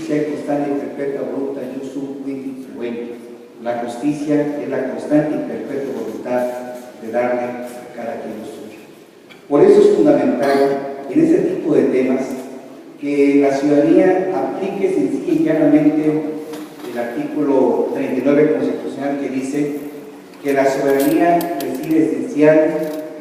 justicia constante y perpetua voluntad, yo sub la justicia es la constante y perpetua voluntad de darle a cada quien lo suyo. Por eso es fundamental en este tipo de temas que la ciudadanía aplique sencilla y llanamente el artículo 39 constitucional que dice que la soberanía reside esencial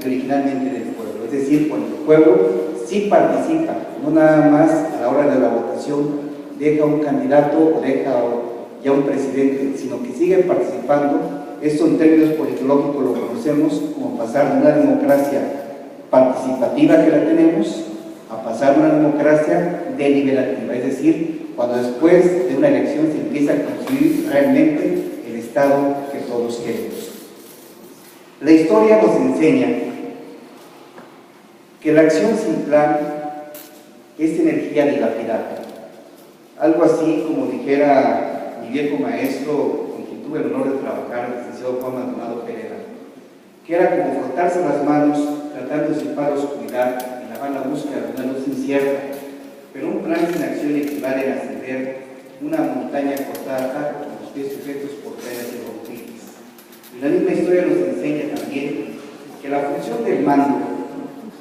y originalmente en el pueblo, es decir, cuando el pueblo sí participa, no nada más a la hora de la votación deja un candidato o deja ya un presidente, sino que siguen participando. Esto en términos politológicos lo conocemos como pasar de una democracia participativa que la tenemos a pasar a una democracia deliberativa, es decir, cuando después de una elección se empieza a construir realmente el Estado que todos queremos. La historia nos enseña que la acción sin plan es energía dilapidada. Algo así como dijera mi viejo maestro, con quien tuve el honor de trabajar, el licenciado Juan Maldonado Pereira, que era como frotarse las manos tratando de disipar la oscuridad en la vana búsqueda de una luz incierta, pero un plan sin acción equivale a ascender una montaña cortada a tajo con los pies sujetos por cadenas de bautistas. Y la misma historia nos enseña también que la función del mando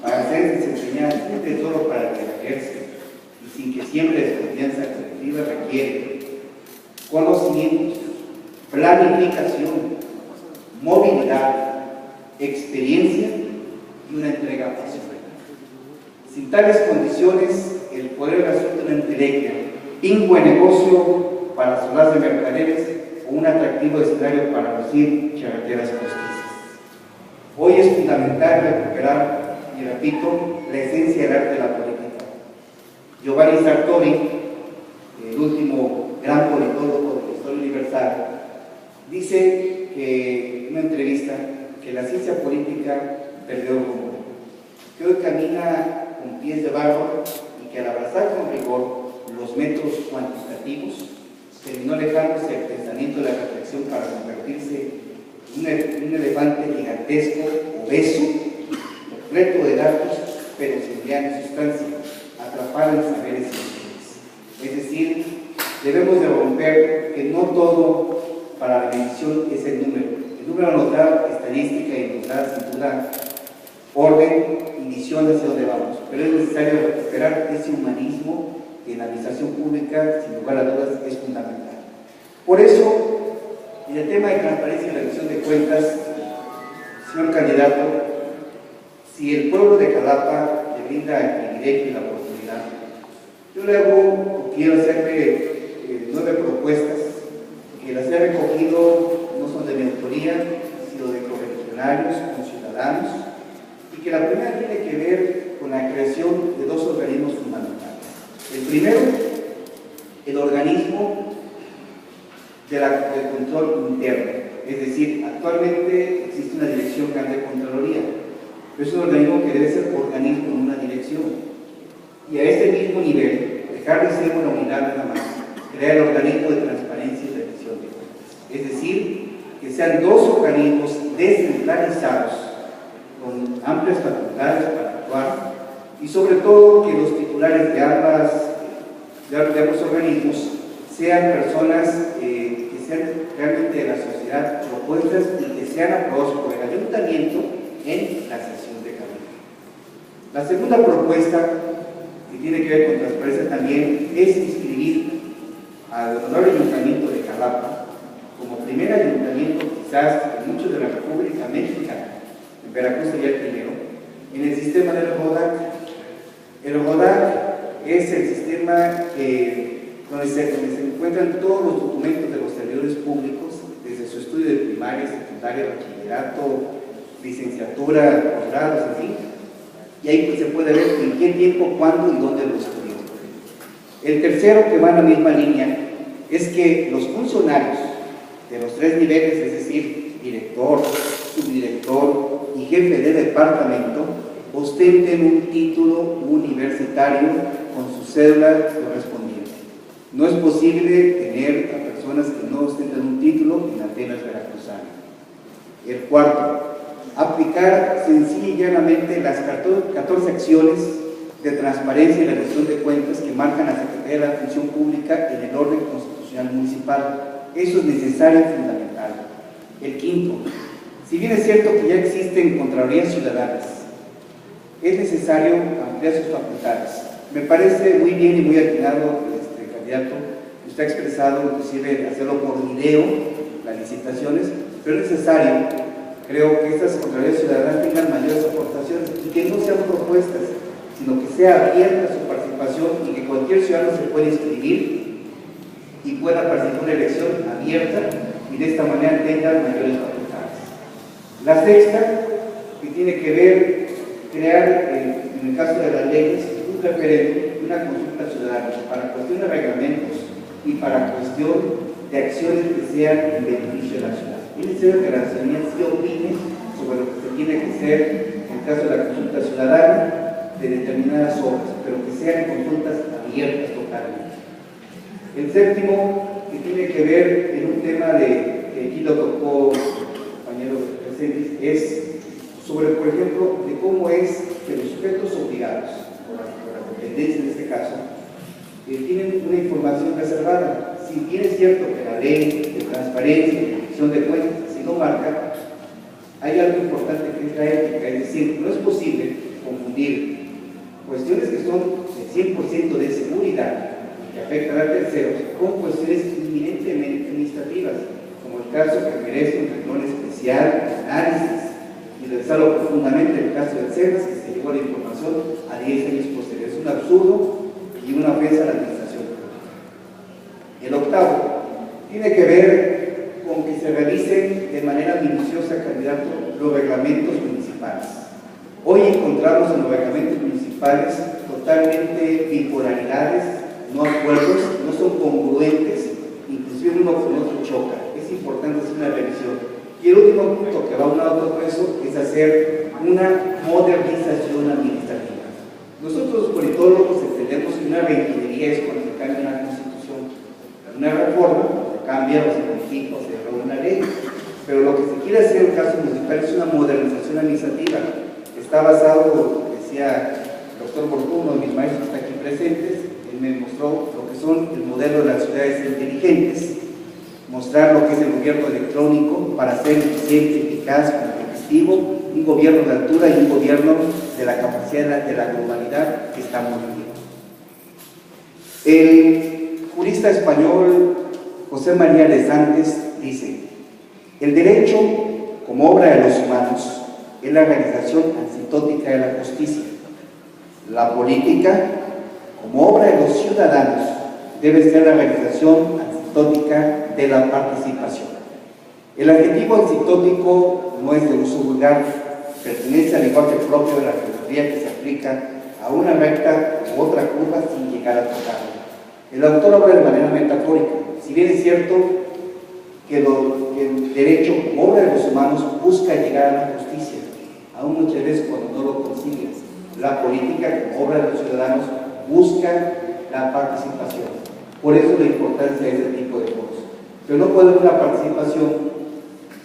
para ser desempeñada es un tesoro para el que la ejerce, y sin que siempre desconfianza colectiva requiere conocimientos, planificación, movilidad, experiencia y una entrega apasionada. Sin tales condiciones, el poder resulta una entelequia, pingüe negocio para solas de mercaderes o un atractivo escenario para lucir charreteras postizas. Hoy es fundamental recuperar, y repito, la esencia del arte de la política. Giovanni Sartori, el último gran politólogo de la historia universal, dice que en una entrevista que la ciencia política perdió el rumbo, que hoy camina con pies de barro y que al abrazar con rigor los métodos cuantitativos terminó alejándose del pensamiento de la reflexión para convertirse en un elefante gigantesco, obeso, repleto de datos, pero sin real sustancia, atrapado en saberes científicos. Es decir, debemos de romper que no todo para la medición es el número. El número nos da estadística y nos da sin duda orden y visión hacia dónde vamos, pero es necesario recuperar ese humanismo que en la administración pública, sin lugar a dudas, es fundamental. Por eso, en el tema de transparencia y rendición de cuentas, señor candidato, si el pueblo de Jalapa le brinda el privilegio y la oportunidad, yo le hago, quiero hacerle 9 propuestas que las he recogido, no son de mi autoría, sino de correligionarios, con ciudadanos, y que la primera tiene que ver con la creación de 2 organismos fundamentales. El primero, el organismo del control interno, es decir, actualmente existe una dirección grande de Contraloría, pero es un organismo que debe ser organismo en una dirección, y a este mismo nivel, dejar de ser una unidad nada más, crear el organismo de transparencia y rendición de cuentas, es decir, que sean 2 organismos descentralizados, con amplias facultades para actuar, y sobre todo que los titulares de ambos organismos sean personas que sean realmente de la sociedad propuestas y que sean aprobados por el ayuntamiento en la sesión de cabildo. La segunda propuesta, que tiene que ver con transparencia también, es inscribir al honorable ayuntamiento de Jalapa como primer ayuntamiento, quizás en muchos de la República Mexicana, en Veracruz sería el primero, en el sistema del RODAC. El RODAC es el sistema donde se encuentran todos los documentos de los servidores públicos, desde su estudio de primaria, secundaria, bachillerato, licenciatura, posgrados, en fin, y ahí se puede ver en qué tiempo, cuándo y dónde lo estudió. El tercero, que va en la misma línea, es que los funcionarios de los 3 niveles, es decir, director, subdirector y jefe de departamento, ostenten un título universitario con su cédula correspondiente. No es posible tener a personas que no ostenten un título en Atenas veracruzana. El cuarto, aplicar sencilla y llanamente las 14 acciones de transparencia y rendición de cuentas que marcan la Secretaría de la Función Pública en el orden constitucional municipal. Eso es necesario y fundamental. El quinto, si bien es cierto que ya existen Contralorías Ciudadanas, es necesario ampliar sus facultades. Me parece muy bien y muy atinado, candidato, que usted ha expresado, inclusive hacerlo por video, las licitaciones, pero es necesario, creo, que estas Contralorías Ciudadanas tengan mayores aportaciones y que no sean propuestas, sino que sea abierta su participación y que cualquier ciudadano se pueda inscribir y pueda participar en una elección abierta y de esta manera tenga mayores facultades. La sexta, que tiene que ver, crear, en el caso de las leyes, un referéndum, una consulta ciudadana para cuestión de reglamentos y para cuestión de acciones que sean en beneficio de la ciudad. Es necesario que la ciudadanía sí opine sobre lo que se tiene que hacer en el caso de la consulta ciudadana de determinadas obras, pero que sean consultas abiertas totalmente. El séptimo, que tiene que ver en un tema que aquí lo tocó el compañero presente, es sobre, por ejemplo, de cómo es que los sujetos obligados, por la dependencia en este caso, tienen una información reservada. Si bien es cierto que la ley de transparencia y rendición de cuentas así lo marca, hay algo importante que es la ética, es decir, no es posible confundir cuestiones que son del 100% de seguridad que afectan a terceros con cuestiones inminentemente administrativas, como el caso que merece un renglón especial de análisis y revisarlo profundamente en el caso del CERNAS, que se llevó la información a 10 años posteriores. Es un absurdo y una ofensa a la administración pública. El octavo tiene que ver con que se realicen de manera minuciosa, candidato, los reglamentos municipales. Hoy encontramos en los reglamentos municipales totalmente bipolaridades, no acuerdos, no son congruentes, inclusive uno con otro choca. Es importante hacer una revisión. Y el último punto que va a un lado de todo eso es hacer una modernización administrativa. Nosotros los politólogos entendemos que una reingeniería es cuando se cambia una constitución, una reforma, se cambia o se modifica o se deroga una ley, pero lo que se quiere hacer en el caso municipal es una modernización administrativa. Está basado, decía el doctor Borjú, uno de mis maestros que está aquí presentes, él me mostró lo que son el modelo de las ciudades inteligentes, mostrar lo que es el gobierno electrónico para ser eficiente, eficaz, competitivo, un gobierno de altura y un gobierno de la capacidad de la globalidad que estamos viviendo. El jurista español José María de Santos dice: el derecho, como obra de los humanos, es la realización asintótica de la justicia. La política, como obra de los ciudadanos, debe ser la realización asintótica de la participación. El adjetivo asintótico no es de uso vulgar, pertenece al lenguaje propio de la filosofía que se aplica a una recta u otra curva sin llegar a tocarla. El autor habla de manera metafórica. Si bien es cierto que el derecho, como obra de los humanos, busca llegar a la justicia, aún muchas veces cuando no lo consigue. La política, como obra de los ciudadanos, busca la participación. Por eso la importancia de este tipo de foros. Pero no puede haber una participación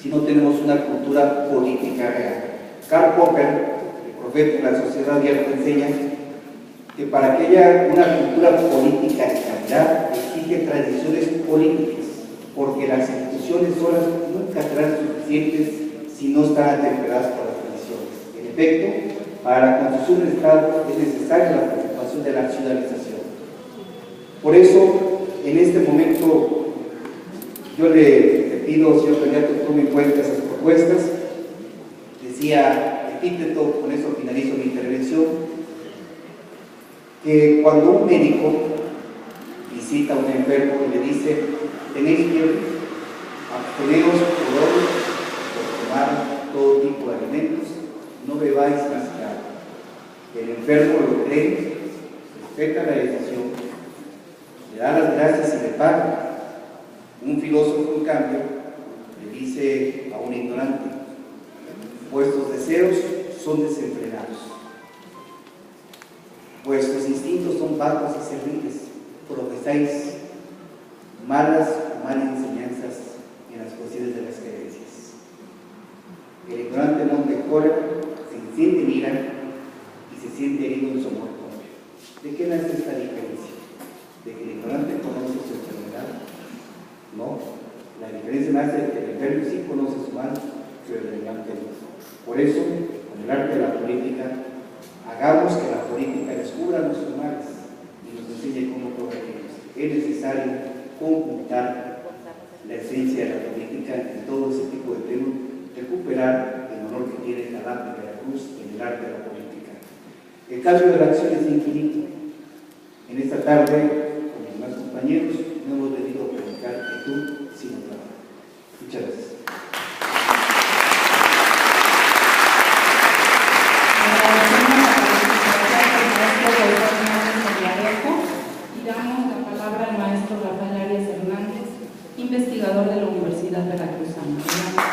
si no tenemos una cultura política real. Karl Popper, el profeta de la sociedad abierta, enseña que para que haya una cultura política de calidad exige transiciones políticas, porque las instituciones solas nunca serán suficientes si no están atemperadas por las tradiciones. En efecto, para la construcción del Estado es necesaria la participación de la ciudadanización. Por eso, en este momento, yo le pido, señor candidato, que tome en cuenta esas propuestas. Decía Epíteto, con eso finalizo mi intervención, que cuando un médico visita a un enfermo y le dice: tenéis que absteneros por hoy por tomar todo tipo de alimentos, no bebáis más que agua. El enfermo lo cree, respeta la decisión, le da las gracias y le paga. Un filósofo, en cambio, le dice a un ignorante: vuestros deseos son desenfrenados, vuestros instintos son vagos y serviles, profesáis malas o malas enseñanzas en las cuestiones de las creencias. El ignorante monte cólera, se enciende en ira y se siente herido en su amor propio. diferencia más es que el enfermo sí conoce su mal, pero el delirante no. Por eso, con el arte de la política, hagamos que la política descubra nuestros males y nos enseñe cómo corregirlos. Es necesario conjuntar la esencia de la política en todo ese tipo de temas, recuperar el honor que tiene Jalapa de Veracruz en el arte de la política. El cambio de la acción es infinito. En esta tarde, con mis demás compañeros, no hemos venido a predicar quietud, sino trabajo. Muchas gracias. Y damos la palabra al maestro Rafael Arias Hernández, investigador de la Universidad Veracruzana.